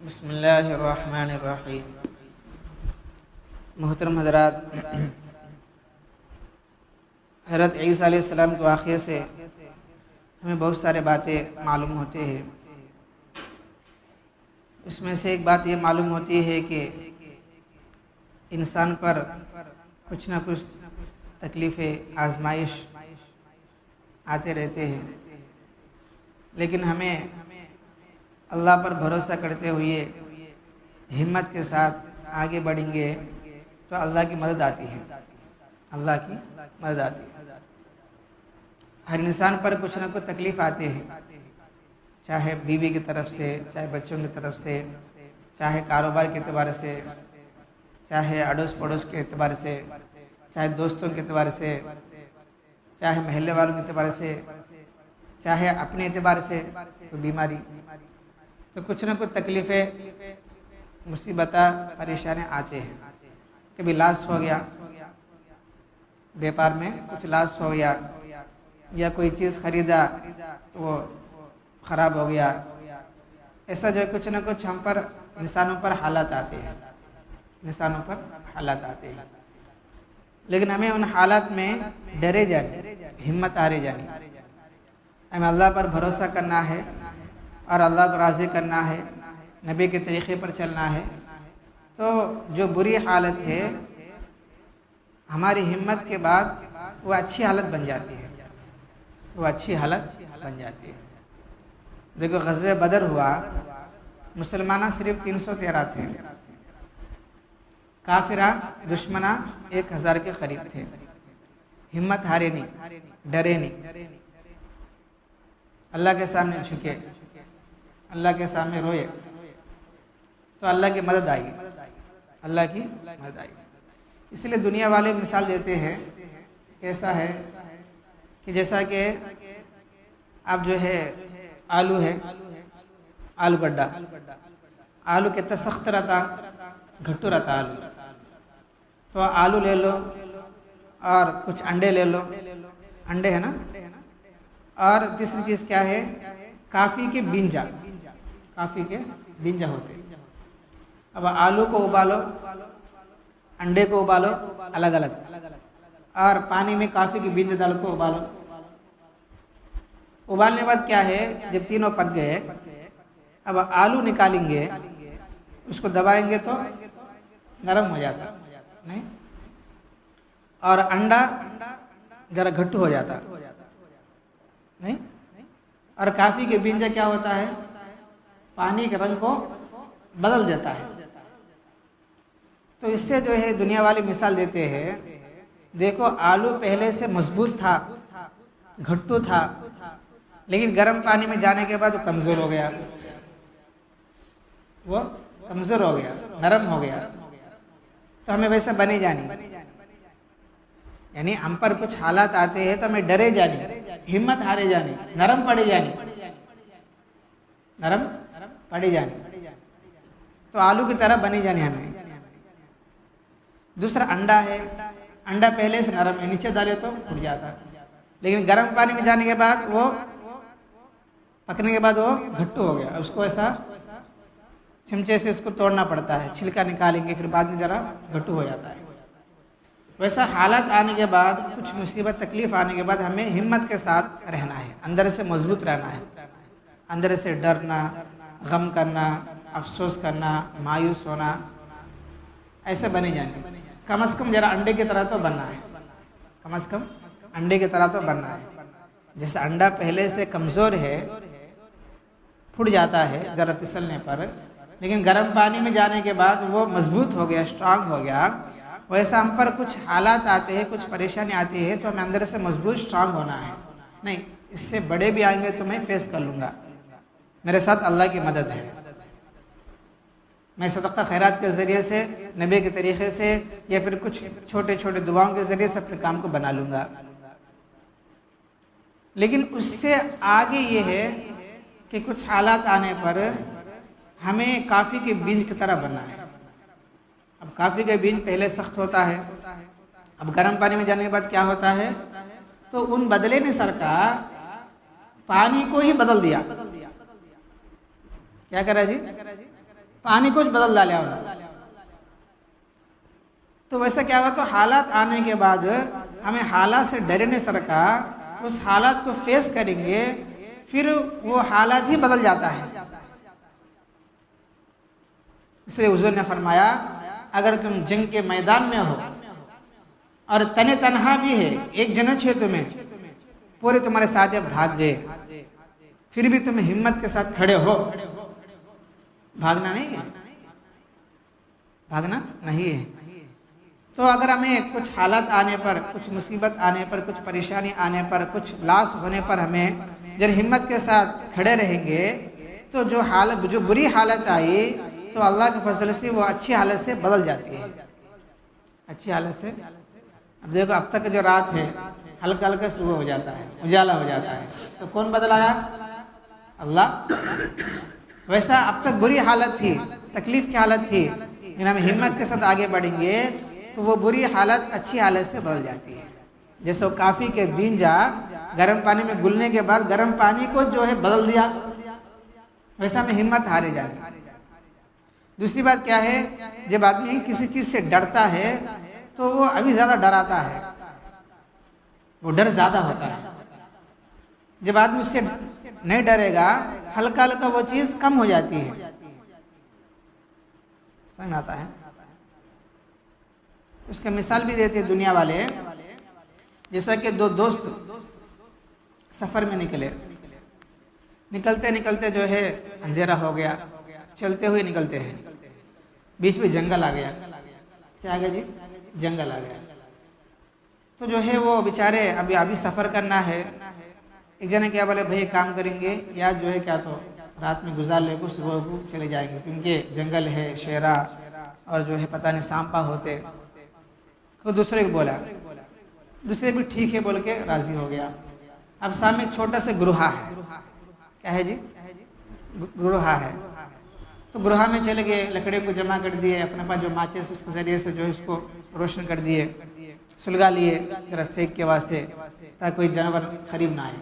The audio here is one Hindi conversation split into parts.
बिस्मिल्लाहिर्रहमानिर्रहीम। मोहतरम हज़रात, हज़रत ईसा अलैहिस्सलाम के वाक़े से हमें बहुत सारे बातें मालूम होते हैं। इसमें से एक बात ये मालूम होती है कि इंसान पर कुछ ना कुछ तकलीफ़ें, आजमाइश आते रहते हैं, लेकिन हमें अल्लाह पर भरोसा करते हुए हिम्मत के साथ आगे बढ़ेंगे तो अल्लाह की मदद आती है। अल्लाह की मदद आती है। हर इंसान पर कुछ ना कुछ तकलीफ़ आते हैं, चाहे बीवी की तरफ से, चाहे बच्चों की तरफ से, चाहे कारोबार के एतबार से, चाहे अड़ोस पड़ोस के एतबार से, चाहे दोस्तों के एतबार से, चाहे महल्ले वालों के एतबार से, चाहे अपने एतबार से, तो बीमारी, तो कुछ ना कुछ तकलीफ़ें, मुसीबतें, परेशानियाँ आते हैं। कभी लॉस हो गया, व्यापार में कुछ लॉस हो गया, या कोई चीज़ ख़रीदा तो वो ख़राब हो गया। ऐसा जो कुछ ना कुछ हम पर, इंसानों पर हालात आते हैं, इंसानों पर हालात आते हैं। लेकिन हमें उन हालात में डरे जाने, हिम्मत हारे जानी, हमें अल्लाह पर भरोसा करना है और अल्लाह को राज़ी करना है, नबी के तरीक़े पर चलना है। तो जो बुरी हालत है, हमारी हिम्मत के बाद वो अच्छी हालत बन जाती है, वो अच्छी हालत बन जाती है। देखो, ग़ज़वे बदर हुआ, मुसलमाना सिर्फ 313 थे, काफिरा दुश्मना 1000 के करीब थे। हिम्मत हारे नहीं, डरे नहीं, अल्लाह के सामने झुके, अल्लाह के सामने रोए, तो अल्लाह की मदद आई, अल्लाह की मदद आई। इसलिए दुनिया वाले मिसाल देते हैं, कैसा है कि जैसा कि अब जो है आलू है, आलू गड्ढा, आलू कितना सख्त रहता, घट्टू रहता आलू। तो आलू ले लो और कुछ अंडे ले लो, अंडे है ना, और तीसरी चीज़ क्या है, काफ़ी के बींजा, काफ़ी के बींजा होते। अब आलू को उबालो, अंडे को उबालो अलग अलग, और पानी में काफ़ी के बीज डाल को उबालो। उबालने के बाद क्या है, जब तीनों पक गए, अब आलू निकालेंगे, उसको दबाएंगे तो नरम हो जाता नहीं, और अंडा जरा घट्टू हो जाता नहीं, और काफ़ी के बीज क्या होता है, पानी के रंग को बदल देता है। तो इससे जो है दुनिया वाले मिसाल देते हैं, देखो आलू पहले से मजबूत था, घट्टू था, लेकिन गर्म पानी में जाने के बाद वो कमज़ोर हो गया, वो कमज़ोर हो गया, नरम हो गया। तो हमें वैसा बने जानी, यानी हम पर कुछ हालात आते हैं तो हमें डरे जानी, हिम्मत हारे जानी, नरम पड़े जानी, नरम पड़े जानी, तो आलू की तरह बने जाने हमें। दूसरा अंडा है, अंडा पहले से नरम है, नीचे डाले तो फूट जाता, लेकिन गर्म पानी में जाने के बाद वो पकने के बाद वो घट्टू हो गया, उसको ऐसा चिमचे से उसको तोड़ना पड़ता है, छिलका निकालेंगे, फिर बाद में ज़रा घट्टू हो जाता है। वैसा हालात आने के बाद, कुछ मुसीबत तकलीफ़ आने के बाद हमें हिम्मत के साथ रहना है, अंदर से मजबूत रहना है, अंदर से डरना, गम करना, अफसोस करना, मायूस होना, ऐसे बने जाने। कम से कम जरा अंडे की तरह तो बनना है, कम से कम अंडे की तरह तो बनना है। जैसे अंडा पहले से कमज़ोर है, फूट जाता है ज़रा फिसलने पर, लेकिन गर्म पानी में जाने के बाद वो मजबूत हो गया, स्ट्रांग हो गया। वैसा हम पर कुछ हालात आते हैं, कुछ परेशानी आती है, तो हमें अंदर से मजबूत स्ट्रांग होना है। नहीं, इससे बड़े भी आएंगे तो मैं फेस कर लूँगा, मेरे साथ अल्लाह की मदद है, मैं सदक़ा खैरात के ज़रिए से, नबी के तरीक़े से, या फिर कुछ छोटे छोटे दुआओं के ज़रिए से अपने काम को बना लूँगा। लेकिन उससे आगे ये है कि कुछ हालात आने पर हमें काफ़ी के बीज की तरह बनना है। अब काफ़ी का बीज पहले सख्त होता है, अब गर्म पानी में जाने के बाद क्या होता है, तो उन बदले ने सरकार पानी को ही बदल दिया। क्या करा जी, पानी कुछ बदल डाला उन्होंने। तो वैसा क्या हुआ, तो हालात आने के बाद हमें हालात से डरे नहीं सरका, उस हालात को फेस करेंगे, फिर वो हालात ही बदल जाता है। इसलिए हुजूर ने फरमाया, अगर तुम जंग के मैदान में हो और तने तनहा भी है, एक जन छे तुम्हें, पूरे तुम्हारे साथ भाग गए, फिर भी तुम हिम्मत के साथ खड़े हो, भागना नहीं है, भागना नहीं है। तो अगर हमें कुछ हालात आने पर, कुछ मुसीबत आने पर, कुछ परेशानी आने पर, कुछ लॉस होने पर हमें जब हिम्मत के साथ खड़े रहेंगे, तो जो बुरी हालत आई तो अल्लाह के फजल से वो अच्छी हालत से बदल जाती है, अच्छी हालत से। अब देखो, अब तक जो रात है हल्का हल्का सुबह हो जाता है, उजाला हो जाता है, तो कौन बदलाया? अल्लाह। वैसा अब तक बुरी हालत थी, तकलीफ की हालत थी, लेकिन हम हिम्मत के साथ आगे बढ़ेंगे तो वो बुरी हालत अच्छी हालत से बदल जाती है। जैसे काफ़ी के बींजा गर्म पानी में घुलने के बाद गर्म पानी को जो है बदल दिया, वैसा में हिम्मत हारे जाए। दूसरी बात क्या है, जब आदमी किसी चीज़ से डरता है तो वो अभी ज़्यादा डराता है, वो डर ज़्यादा होता है। जब आदमी उससे नहीं डरेगा, हल्का हल्का वो चीज़ कम हो जाती है। समझ में आता है? उसका मिसाल भी देते हैं दुनिया वाले, जैसा कि दो दोस्त सफ़र में निकलते निकलते जो है अंधेरा हो गया, चलते हुए निकलते हैं, बीच में जंगल आ गया। क्या आ गया जी? जंगल आ गया। तो जो है वो बेचारे अभी सफ़र करना है। एक जने क्या बोले, भाई काम करेंगे या जो है क्या तो रात में गुजार ले, सुबह को चले जाएंगे, क्योंकि जंगल है, शेरा और जो है पता नहीं सांपा होते। तो दूसरे को बोला, दूसरे भी ठीक है बोल के राजी हो गया। अब सामने एक छोटा सा गुरुहा है। क्या है जी? गुरुहा है। तो गुरुहा में चले गए, लकड़े को जमा कर दिए, अपने पास जो माचिस उसके जरिए से जो है उसको रोशन कर दिए, सुलगा लिए जरा सेक के वास्ते, ताकि कोई जानवर करीब ना आए।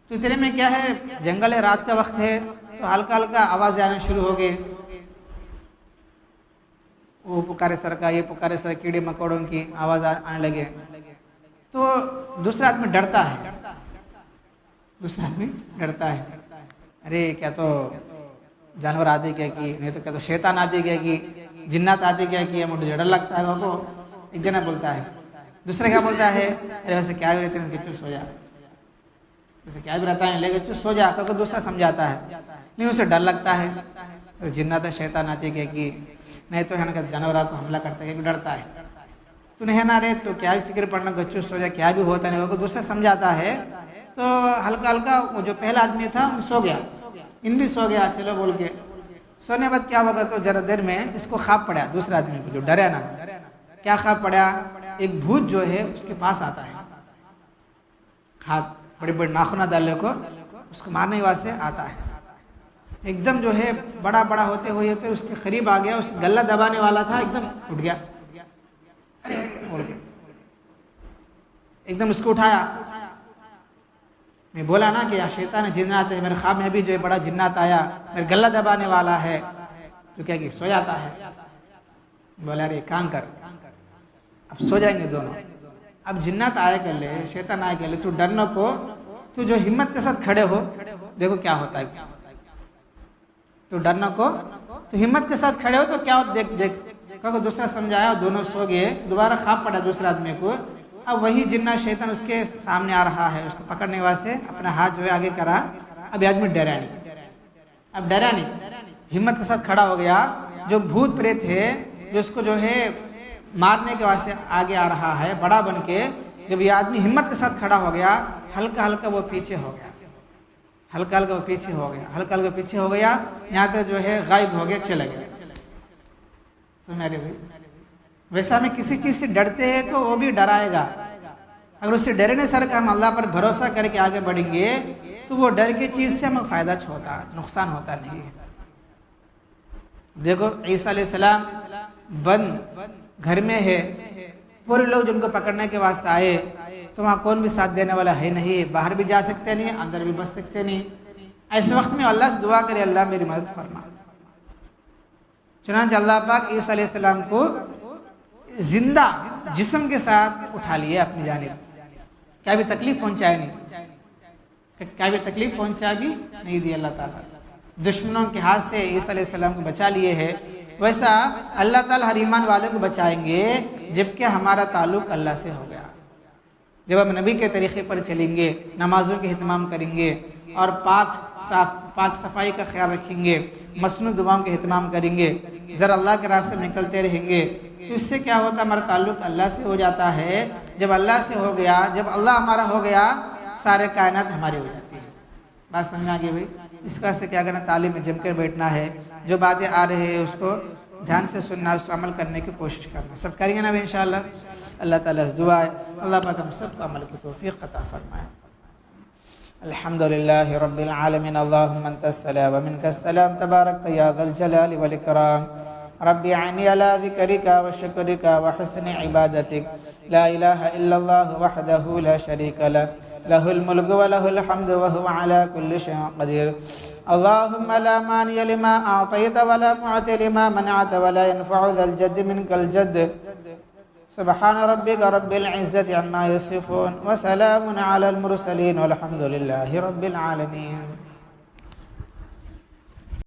तो इतने में क्या है, जंगल है, रात का वक्त है, तो हल्का हल्का आवाज़ आने शुरू हो गई। वो पुकारे सर का, ये पुकारे सर, कीड़े मकोड़ों की आवाज़ आने लगे। तो दूसरा आदमी डरता है, दूसरा आदमी डरता है, अरे क्या तो जानवर आते क्या कि, नहीं तो क्या तो शैतान आते क्या कि, जिन्नात आते क्या कि, मुझे डर लगता है वो। एक जना बोलता है, दूसरा क्या बोलता है, अरे वैसे क्या भी रहते हैं, चुप सो जा, वैसे क्या भी रहता है, लेकिन चुप सो जा, क्योंकि दूसरा समझाता है, नहीं उसे डर लगता है, तो जिन्नात शैतान आते क्या कि, नहीं तो है ना जानवर को हमला करता है, डरता है। तो नहीं है ना, रे तो क्या भी फिक्र पड़ना, गच्चू सो जा, क्या भी होता नहीं, दूसरा समझाता है। तो हल्का हल्का वो जो पहला आदमी था सो गया, इन भी सो गया, चलो बोल के। सोने बाद क्या होगा, तो जरा देर में इसको ख्वाब पड़ा, दूसरा आदमी को जो डरा ना, क्या ख्वाब पड़ा, एक भूत जो है उसके पास आता है, हाथ बड़े बड़े नाखूना डाले को उसको मारने के वास्ते आता है। एकदम जो है बड़ा बड़ा होते हुए तो उसके करीब आ गया, उस गला दबाने वाला था, एकदम उठ गया, अरे बोल के एकदम उसको उठाया। मैं बोला ना कि या शैतान जिन्नात है, मेरे ख्वाब में भी जो है बड़ा जिन्नात आया, मेरे गला दबाने वाला है, तो क्या कि सो जाता है। बोला अरे काम कर, अब सो जाएंगे दोनों। अब जिन्नात आए कर ले, शैतान आए कर ले, तू डरने को, तू जो हिम्मत के साथ खड़े हो, देखो क्या होता है। तो डरना को, तो हिम्मत के साथ खड़े हो तो क्या हो, देख देख, क्योंकि दूसरा समझाया, दोनों सो गए। दोबारा ख्वाब पड़ा दूसरा आदमी को, अब वही जिन्ना शैतान उसके सामने आ रहा है, उसको पकड़ने वास्ते अपना हाथ जो है आगे करा। अब आदमी डरा नहीं, अब डरा नहीं, हिम्मत के साथ खड़ा हो गया। जो भूत प्रेत है, जो उसको जो है मारने के वास्ते आगे आ रहा है बड़ा बन के, जब ये आदमी हिम्मत के साथ खड़ा हो गया, हल्का हल्का वो पीछे हो गया, हल्का हल्का वो पीछे हो गया, हल्का हल्का पीछे हो गया, यहाँ तक जो है गायब हो गया, चला गया। समझ रहे भाई? वैसा हमें किसी चीज़ से डरते हैं तो वो भी डराएगा। अगर उससे डरने सर का हम अल्लाह पर भरोसा करके आगे बढ़ेंगे तो वो डर की चीज़ से हमें फ़ायदा होता, नुकसान होता नहीं है। देखो ईसा अलैहिस्सलाम बंद घर में है, पूरे लोग जिनको पकड़ने के वास्ते आए, तो वहाँ कौन भी साथ देने वाला है नहीं, बाहर भी जा सकते नहीं, अंदर भी बच सकते नहीं। ऐसे वक्त में अल्लाह से दुआ करे, अल्लाह मेरी मदद फरमा, चुनांचे अल्लाह पाक ईसा अलैहिस्सलाम को जिंदा जिस्म के साथ उठा लिए अपनी जानिब। क्या भी तकलीफ पहुंचाए नहीं, क्या भी तकलीफ पहुंचा भी नहीं दी अल्लाह ताला। दुश्मनों के हाथ से ईसा अलैहिस्सलाम को बचा लिए है, वैसा अल्लाह ताला हर ईमान वाले को बचाएंगे जबकि हमारा ताल्लुक अल्लाह से हो गया। जब हम नबी के तरीक़े पर चलेंगे, नमाजों के अहतमाम करेंगे और पाक सफाई का ख्याल रखेंगे, मसनून दुआओं के अहतमाम करेंगे, ज़रा अल्लाह के रास्ते में निकलते रहेंगे, तो इससे क्या होता है, हमारा ताल्लुक अल्लाह से हो जाता है। जब अल्लाह से हो गया, जब अल्लाह हमारा हो गया, सारे कायनात हमारी हो जाती है। बात समझ आ गई भाई? इसका से क्या करना, तालीम में जमकर बैठना है, जो बातें आ रही है उसको ध्यान से सुनना, उसको अमल करने की कोशिश करना। सब करेंगे ना भाई इंशाअल्लाह। अल्लाह ताला से दुआ है अल्लाह पाक हम सबको अमल की तौफीक अता फरमाए। अल्हम्दुलिल्लाहि रब्बिल आलमीन, अल्लाहुम्मा अंतस्सलाम व मिनकस्सलाम, तबारकत या ज़ल जलाली वल इकराम। रब्बी अनी अला ज़िक्रिका व शुक्रिका व हुस्नि इबादतिक, ला इलाहा इल्लल्लाह वहदहु ला शरीका लह, लहुल मुल्कु व लहुल हम्दु व हुवा अला कुल्लि शैइन क़दीर। अल्लाहुम्मा ला मानिय लिमा अअतयत व ला मुअति लिमा मनअत व ला यनफउ ज़ल जद्द मिनकल जद्द। सुब्हान रब्बिका रब्बिल इज़्ज़ति अम्मा यसिफून व सलामुन अलल मुरसलीन वल्हम्दुलिल्लाहि रब्बिल आलमीन।